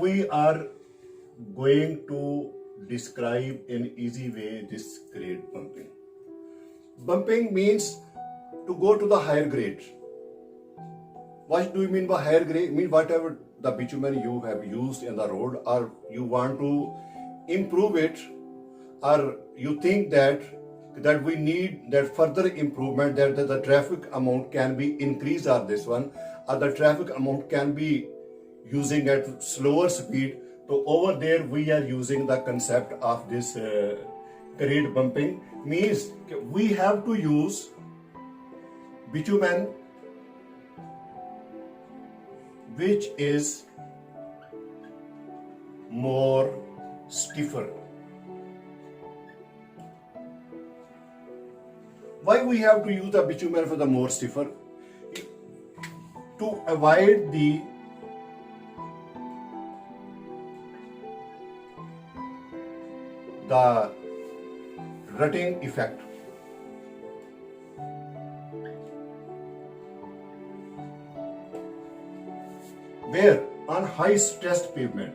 we are going to describe in easy way this grade bumping. Bumping means to go to the higher grade. What do you mean by higher grade? Mean whatever the bitumen you have used in the road, or you want to improve it, or you think that we need that further improvement, that the traffic amount can be increased, or this one, or the traffic amount can be using at slower speed. So over there we are using the concept of this grade bumping. Means we have to use bitumen which is more stiffer. Why we have to use the bitumen for the more stiffer? To avoid the rutting effect. Where on high stressed pavement,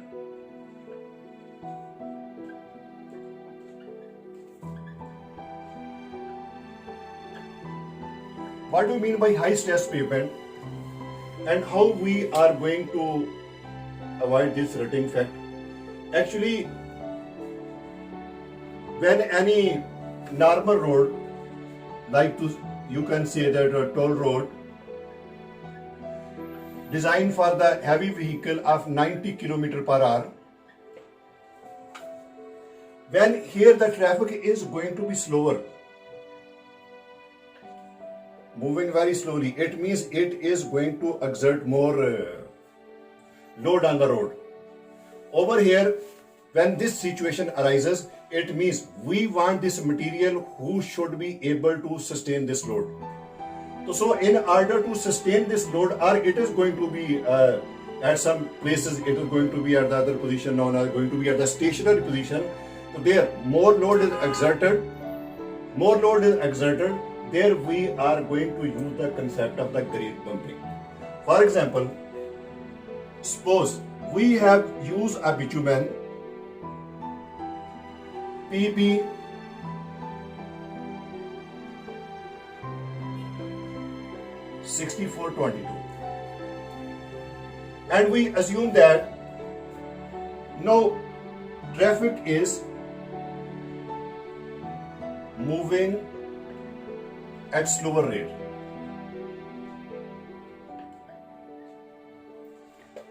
what do you mean by high stress pavement, and how we are going to avoid this rutting effect? Actually, when any normal road, like you can say that a toll road designed for the heavy vehicle of 90 km/h, when here the traffic is going to be slower, moving very slowly, it means it is going to exert more load on the road. Over here, when this situation arises, it means we want this material who should be able to sustain this load. So in order to sustain this load, or it is going to be at some places, it is going to be at the other position, or going to be at the stationary position. So there more load is exerted, there we are going to use the concept of the grade bumping. For example, suppose we have used a bitumen PB 6422, and we assume that now traffic is moving at slower rate.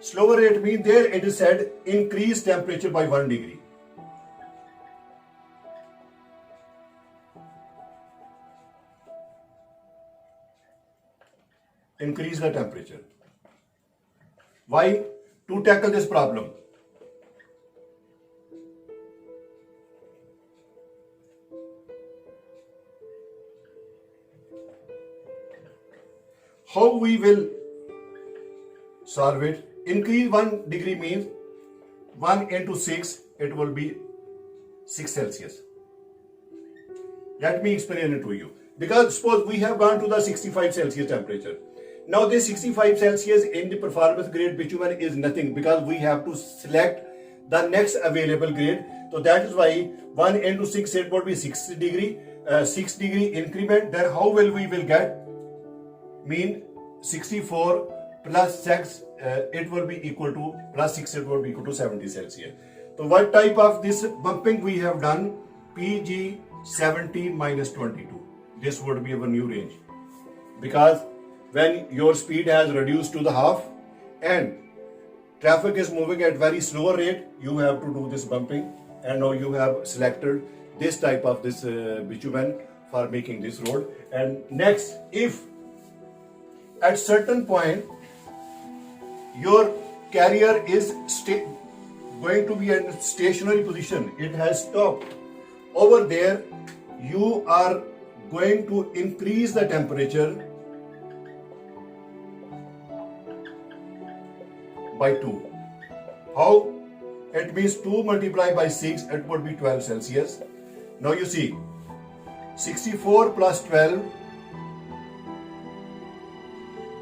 Slower rate means there it is said increase temperature by 1 degree. Increase the temperature. Why? To tackle this problem. How we will solve it? Increase 1 degree means 1 into 6, it will be 6 Celsius. Let me explain it to you. Because suppose we have gone to the 65 Celsius temperature. Now this 65 Celsius in the performance grade bitumen is nothing, because we have to select the next available grade. So that is why 1 into 6, it would be 6 degree increment. Then how will we get? Mean 64 plus 6, it will be equal to, plus 6, it will be equal to 70 Celsius. So what type of this bumping we have done? PG 70 minus 22. This would be our new range. Because when your speed has reduced to the half and traffic is moving at very slower rate, you have to do this bumping, and now you have selected this type of this bitumen for making this road. And next, if at certain point your carrier is going to be in a stationary position, it has stopped, over there you are going to increase the temperature by 2. How? It means 2 multiplied by 6, it would be 12 Celsius. Now you see, 64 plus 12,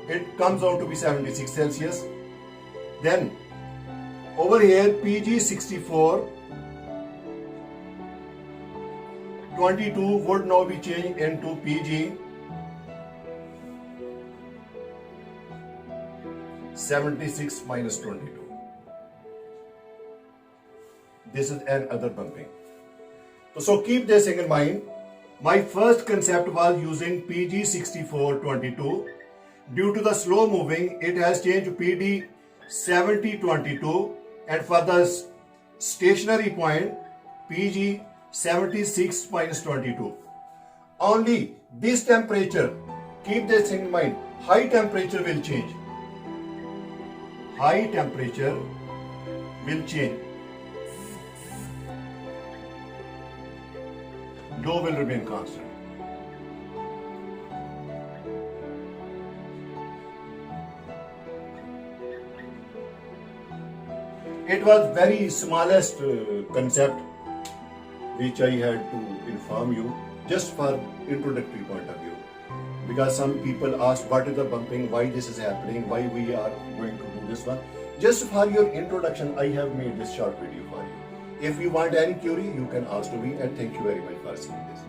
it comes out to be 76 Celsius. Then Over here, PG 64 22 would now be changed into PG 76 minus 22. This is another bumping. So keep this in mind. My first concept was using PG 64 22. Due to the slow moving, it has changed to PD 70 22, and for the stationary point, PG 76 minus 22. Only this temperature, keep this in mind, high temperature will change. High temperature will change. Low will remain constant. It was very smallest concept which I had to inform you just for introductory point of view, because some people ask what is the bumping, why this is happening, why we are going to do this one. Just for your introduction, I have made this short video for you. If you want any query, you can ask to me, and thank you very much for seeing this.